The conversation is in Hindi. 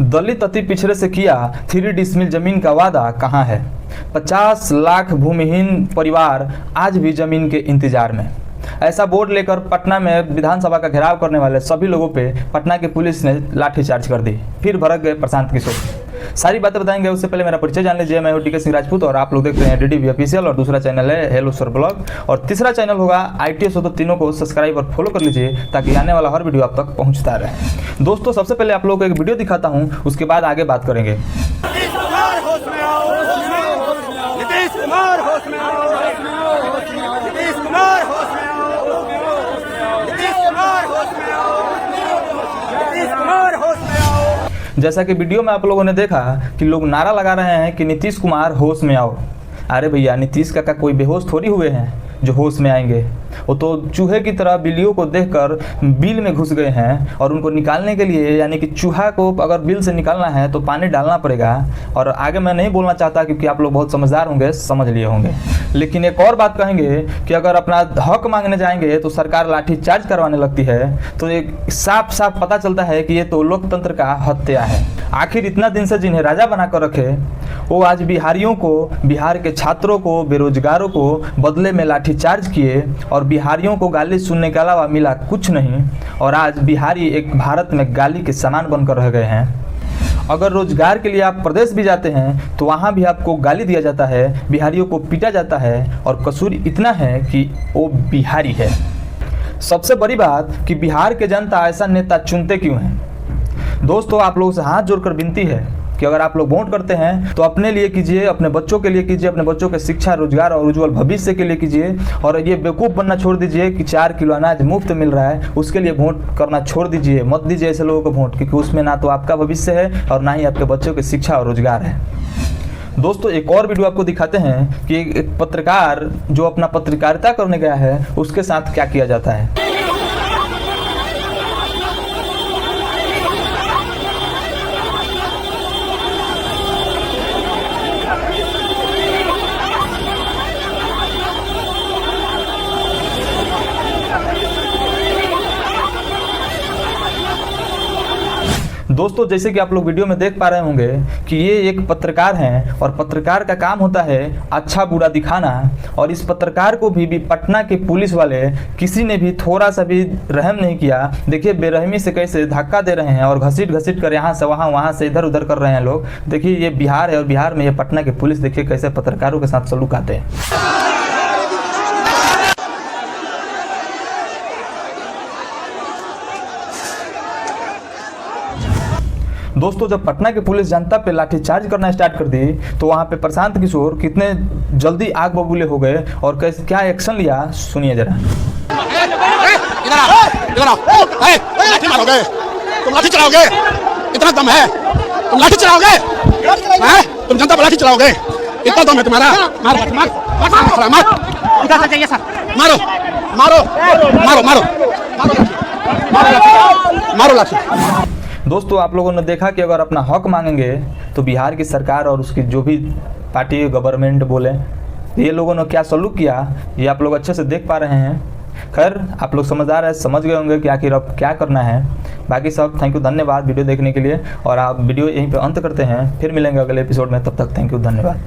दलित अति पिछड़े से किया 3 डिसमिल जमीन का वादा कहां है? 50 लाख भूमिहीन परिवार आज भी जमीन के इंतजार में। ऐसा बोर्ड लेकर पटना में विधानसभा का घेराव करने वाले सभी लोगों पे पटना की पुलिस ने लाठीचार्ज कर दी। फिर भड़क गए प्रशांत किशोर। सारी बातें बताएंगे, उससे पहले मेरा परिचय जान लीजिए। मैं हूं टीके सिंह राजपूत और आप लोग देख रहे हैं DDV ऑफिशियल। और दूसरा चैनल है हेलो सर ब्लॉग और तीसरा चैनल होगा ITS हो। तो तीनों को सब्सक्राइब और फॉलो कर लीजिए ताकि आने वाला हर वीडियो आप तक पहुंचता रहे। दोस्तों, सबसे पहले आप लोगों को एक वीडियो दिखाता हूं, उसके बाद आगे बात करेंगे। जैसा कि वीडियो में आप लोगों ने देखा कि लोग नारा लगा रहे हैं कि नीतीश कुमार होश में आओ। अरे भैया, नीतीश का कोई बेहोश थोड़ी हुए हैं जो होश में आएंगे। वो तो चूहे की तरह बिल्लियों को देखकर बिल में घुस गए हैं और उनको निकालने के लिए, यानी कि चूहा को अगर बिल से निकालना है तो पानी डालना पड़ेगा। और आगे मैं नहीं बोलना चाहता क्योंकि आप लोग बहुत समझदार होंगे, समझ लिए होंगे। लेकिन एक और बात कहेंगे कि अगर अपना हक मांगने जाएंगे तो सरकार लाठीचार्ज करवाने लगती है, तो एक साफ साफ पता चलता है कि ये तो लोकतंत्र का हत्या है। आखिर इतना दिन से जिन्हें राजा बनाकर रखे वो आज बिहारियों को, बिहार के छात्रों को, बेरोजगारों को बदले में लाठीचार्ज किए और बिहारियों को गाली सुनने के अलावा मिला कुछ नहीं। और आज बिहारी एक भारत में गाली के सामान बनकर रह गए हैं। अगर रोजगार के लिए आप प्रदेश भी जाते हैं तो वहाँ भी आपको गाली दिया जाता है, बिहारियों को पीटा जाता है और कसूर इतना है कि वो बिहारी है। सबसे बड़ी बात कि बिहार के जनता ऐसा नेता चुनते क्यों हैं? दोस्तों, आप लोगों से हाथ जोड़कर विनती है कि अगर आप लोग वोट करते हैं तो अपने लिए कीजिए, अपने बच्चों के लिए कीजिए, अपने बच्चों के शिक्षा, रोजगार और उज्जवल भविष्य के लिए कीजिए। और ये बेवकूफ़ बनना छोड़ दीजिए कि 4 किलो अनाज मुफ्त मिल रहा है, उसके लिए वोट करना छोड़ दीजिए। मत दीजिए ऐसे लोगों को वोट, क्योंकि उसमें ना तो आपका भविष्य है और ना ही आपके बच्चों की शिक्षा और रोजगार है। दोस्तों, एक और वीडियो आपको दिखाते हैं कि एक पत्रकार जो अपना पत्रकारिता करने गया है उसके साथ क्या किया जाता है। दोस्तों, जैसे कि आप लोग वीडियो में देख पा रहे होंगे कि ये एक पत्रकार हैं और पत्रकार का काम होता है अच्छा बुरा दिखाना। और इस पत्रकार को भी पटना के पुलिस वाले किसी ने भी थोड़ा सा भी रहम नहीं किया। देखिए बेरहमी से कैसे धक्का दे रहे हैं और घसीट घसीट कर यहाँ से वहाँ, वहाँ से इधर उधर कर रहे हैं लोग। देखिए ये बिहार है और बिहार में ये पटना की पुलिस देखिए कैसे पत्रकारों के साथ सलूक आते हैं। दोस्तों, जब पटना की पुलिस जनता पे लाठीचार्ज करना स्टार्ट कर दी तो वहाँ पे प्रशांत किशोर कितने जल्दी आग बबूले हो गए और कैसे क्या एक्शन लिया, सुनिए जरा। इधर आओ, लाठी मारोगे? तुम लाठी चलाओगे? इतना दम है? तुम लाठी चलाओगे? तुम जनता पर लाठी चलाओगे? इतना दम है तुम्हारा? मारो मारो मारो मारो मारो लाठी। दोस्तों, आप लोगों ने देखा कि अगर अपना हक मांगेंगे तो बिहार की सरकार और उसकी जो भी पार्टी गवर्नमेंट बोले, ये लोगों ने क्या सलूक किया ये आप लोग अच्छे से देख पा रहे हैं। खैर, आप लोग समझदार है, समझ गए होंगे कि आखिर अब क्या करना है। बाकी सब थैंक यू, धन्यवाद वीडियो देखने के लिए। और आप वीडियो यहीं पे अंत करते हैं, फिर मिलेंगे अगले एपिसोड में। तब तक थैंक यू, धन्यवाद।